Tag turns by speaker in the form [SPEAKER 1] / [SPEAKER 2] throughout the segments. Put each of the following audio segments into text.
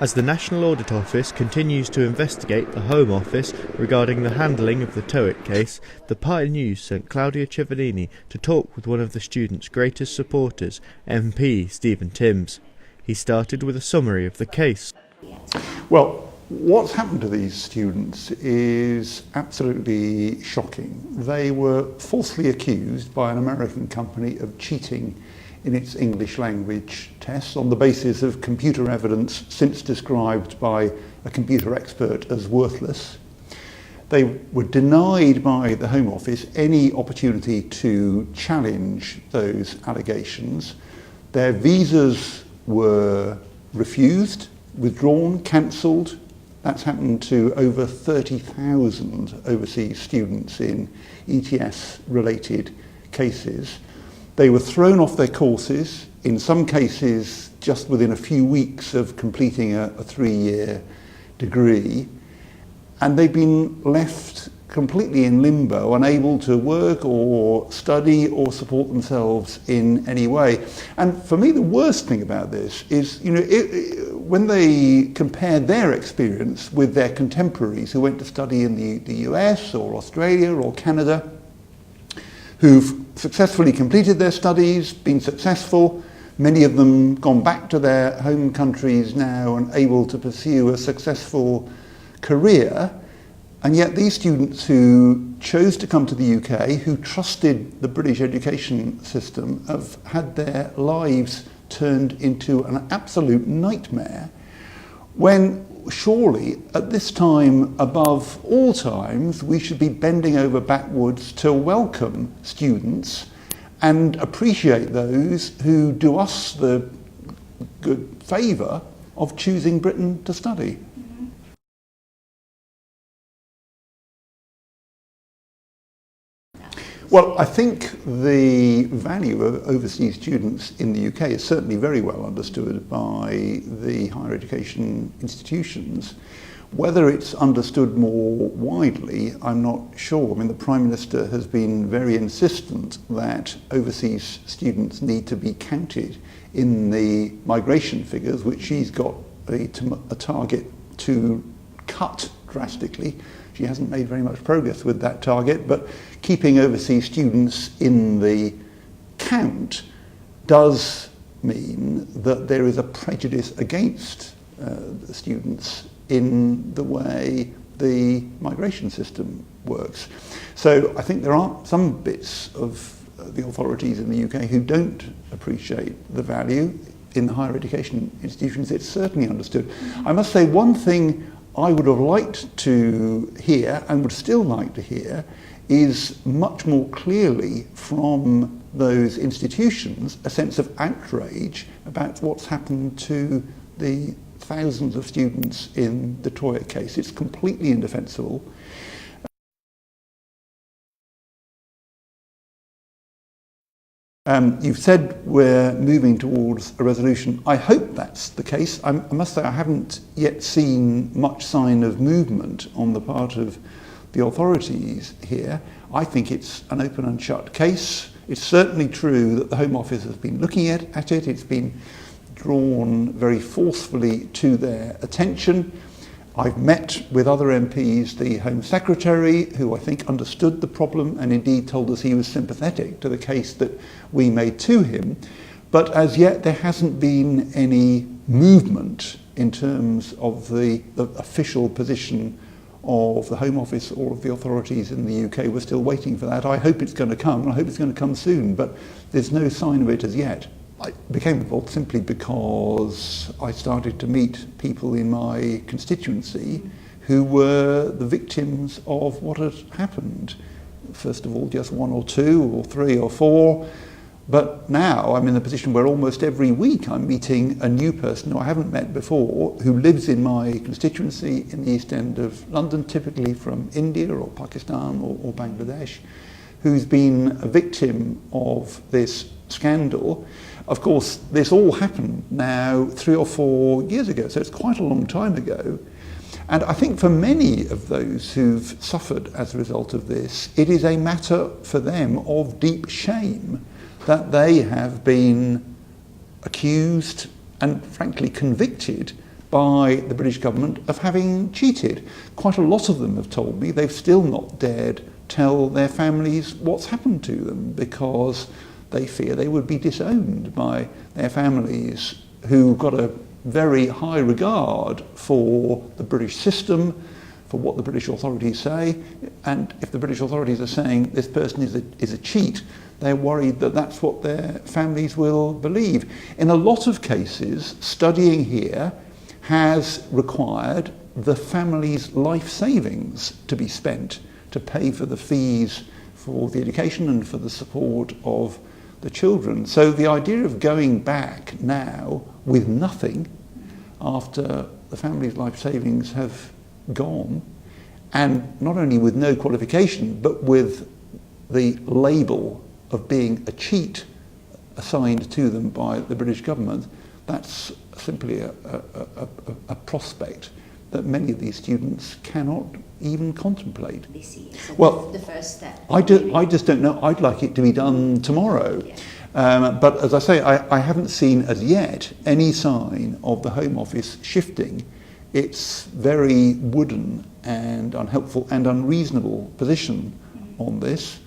[SPEAKER 1] As the National Audit Office continues to investigate the Home Office regarding the handling of the TOEIC case, the Pie News sent Claudia Civinini to talk with one of the students' greatest supporters, MP Stephen Timms. He started with a summary of the case.
[SPEAKER 2] Well, what's happened to these students is absolutely shocking. They were falsely accused by an American company of cheating in its English language tests on the basis of computer evidence since described by a computer expert as worthless. They were denied by the Home Office any opportunity to challenge those allegations. Their visas were refused, withdrawn, cancelled. That's happened to over 30,000 overseas students in ETS-related cases. They were thrown off their courses, in some cases just within a few weeks of completing a 3-year degree, and they've been left completely in limbo, unable to work or study or support themselves in any way. And for me, the worst thing about this is, when they compare their experience with their contemporaries who went to study in the US or Australia or Canada, who've successfully completed their studies, been successful, many of them gone back to their home countries now and able to pursue a successful career. And yet these students who chose to come to the UK, who trusted the British education system, have had their lives turned into an absolute nightmare, when surely at this time, above all times, we should be bending over backwards to welcome students and appreciate those who do us the good favour of choosing Britain to study. Well, I think the value of overseas students in the UK is certainly very well understood by the higher education institutions. Whether it's understood more widely, I'm not sure. I mean, the Prime Minister has been very insistent that overseas students need to be counted in the migration figures, which she's got a target to cut drastically. She hasn't made very much progress with that target, but keeping overseas students in the count does mean that there is a prejudice against the students in the way the migration system works. So I think there are some bits of the authorities in the UK who don't appreciate the value. In the higher education institutions, it's certainly understood. I must say one thing I would have liked to hear, and would still like to hear, is much more clearly from those institutions a sense of outrage about what's happened to the thousands of students in the TOEIC case. It's completely indefensible. You've said we're moving towards a resolution. I hope that's the case. I must say I haven't yet seen much sign of movement on the part of the authorities here. I think it's an open and shut case. It's certainly true that the Home Office has been looking at it. It's been drawn very forcefully to their attention. I've met with other MPs, the Home Secretary, who I think understood the problem and indeed told us he was sympathetic to the case that we made to him. But as yet there hasn't been any movement in terms of the official position of the Home Office or of the authorities in the UK. We're still waiting for that. I hope it's going to come, and I hope it's going to come soon, but there's no sign of it as yet. I became involved simply because I started to meet people in my constituency who were the victims of what had happened. First of all, just 1 or 2 or 3 or 4, but now I'm in a position where almost every week I'm meeting a new person who I haven't met before, who lives in my constituency in the East End of London, typically from India or Pakistan or Bangladesh, who's been a victim of this scandal. Of course, this all happened now 3 or 4 years ago, so it's quite a long time ago. And I think for many of those who've suffered as a result of this, it is a matter for them of deep shame that they have been accused and frankly convicted by the British government of having cheated. Quite a lot of them have told me they've still not dared tell their families what's happened to them because they fear they would be disowned by their families, who got a very high regard for the British system, for what the British authorities say, and if the British authorities are saying this person is a cheat, they're worried that that's what their families will believe. In a lot of cases, studying here has required the family's life savings to be spent to pay for the fees for the education and for the support of the children. So the idea of going back now with nothing after the family's life savings have gone, and not only with no qualification, but with the label of being a cheat assigned to them by the British government, that's simply a prospect that many of these students cannot even contemplate.
[SPEAKER 3] This year, so
[SPEAKER 2] well,
[SPEAKER 3] the first step.
[SPEAKER 2] I just don't know. I'd like it to be done tomorrow. Yeah. But as I say, I haven't seen as yet any sign of the Home Office shifting its very wooden and unhelpful and unreasonable position on this.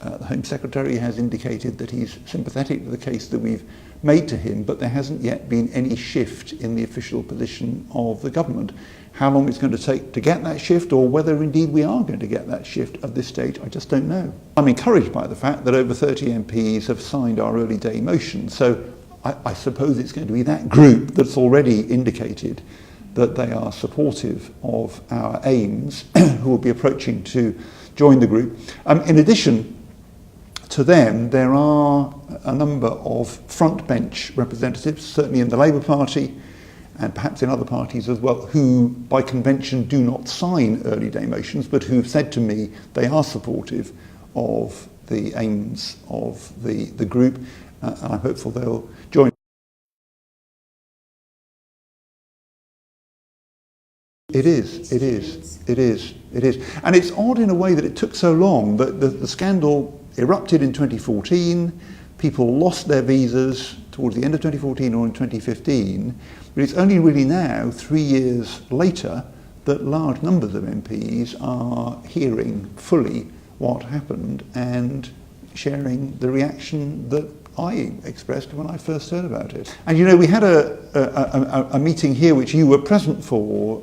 [SPEAKER 2] The Home Secretary has indicated that he's sympathetic to the case that we've made to him, but there hasn't yet been any shift in the official position of the government. How long it's going to take to get that shift, or whether indeed we are going to get that shift at this stage, I just don't know. I'm encouraged by the fact that over 30 MPs have signed our early day motion, so I suppose it's going to be that group that's already indicated that they are supportive of our aims who will be approaching to join the group. In addition to them, there are a number of front bench representatives, certainly in the Labour Party and perhaps in other parties as well, who by convention do not sign early day motions, but who've said to me they are supportive of the aims of the group, and I'm hopeful they'll join. It is. And it's odd in a way that it took so long. The scandal erupted in 2014, people lost their visas towards the end of 2014 or in 2015, but it's only really now, 3 years later, that large numbers of MPs are hearing fully what happened and sharing the reaction that I expressed when I first heard about it. And you know, we had a meeting here which you were present for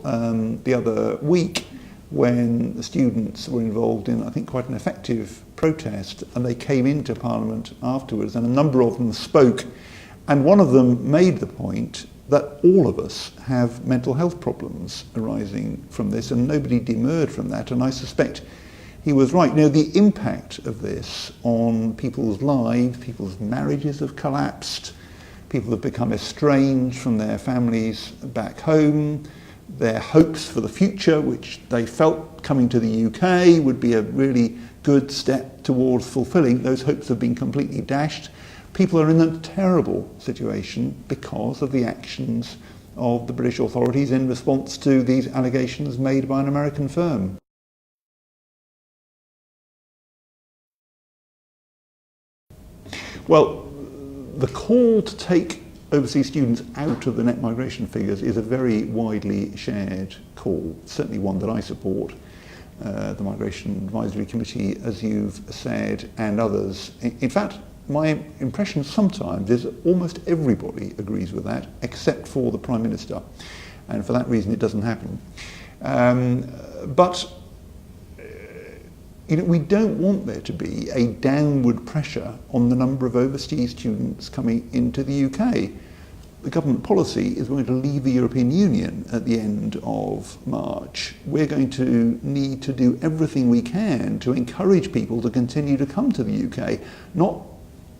[SPEAKER 2] the other week, when the students were involved in, I think, quite an effective protest, and they came into Parliament afterwards, and a number of them spoke, and one of them made the point that all of us have mental health problems arising from this, and nobody demurred from that, and I suspect he was right. You know, the impact of this on people's lives, people's marriages have collapsed, people have become estranged from their families back home, their hopes for the future, which they felt coming to the UK would be a really good step towards fulfilling, those hopes have been completely dashed. People are in a terrible situation because of the actions of the British authorities in response to these allegations made by an American firm. Well, the call to take overseas students out of the net migration figures is a very widely shared call, certainly one that I support. The Migration Advisory Committee, as you've said, and others. In fact, my impression sometimes is that almost everybody agrees with that, except for the Prime Minister, and for that reason it doesn't happen. But you know, we don't want there to be a downward pressure on the number of overseas students coming into the UK. The government policy is we're going to leave the European Union at the end of March. We're going to need to do everything we can to encourage people to continue to come to the UK, not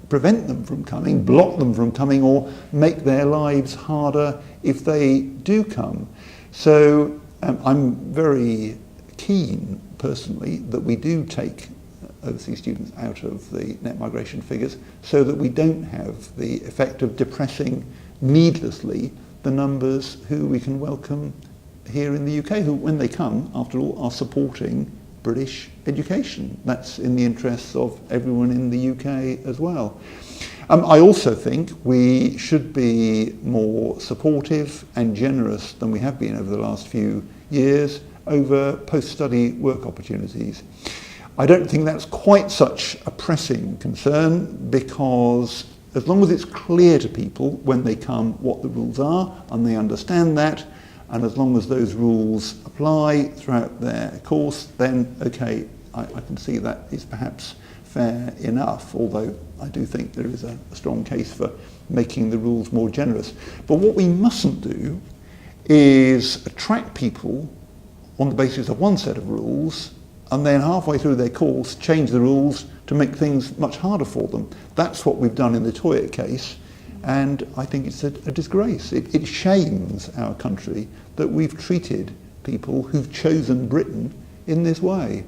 [SPEAKER 2] prevent them from coming, block them from coming, or make their lives harder if they do come. So I'm very keen, personally, that we do take overseas students out of the net migration figures so that we don't have the effect of depressing needlessly the numbers who we can welcome here in the UK, who, when they come, after all, are supporting British education. That's in the interests of everyone in the UK as well. I also think we should be more supportive and generous than we have been over the last few years over post-study work opportunities. I don't think that's quite such a pressing concern, because as long as it's clear to people when they come what the rules are and they understand that, and as long as those rules apply throughout their course, then okay, I can see that is perhaps fair enough, although I do think there is a strong case for making the rules more generous. But what we mustn't do is attract people on the basis of one set of rules and then halfway through their course change the rules to make things much harder for them. That's what we've done in the TOEIC case, and I think it's a disgrace. It shames our country that we've treated people who've chosen Britain in this way.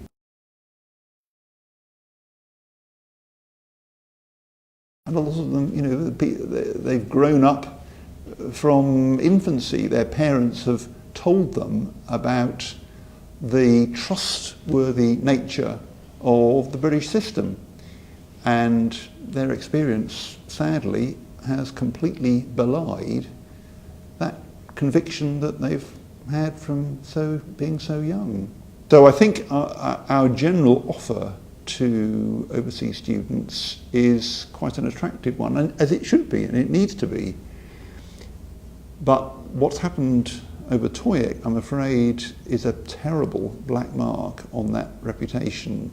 [SPEAKER 2] And a lot of them, you know, they've grown up from infancy. Their parents have told them about the trustworthy nature of the British system. And their experience, sadly, has completely belied that conviction that they've had from being so young. So I think our general offer to overseas students is quite an attractive one, and as it should be, and it needs to be. But what's happened over TOEIC, I'm afraid, is a terrible black mark on that reputation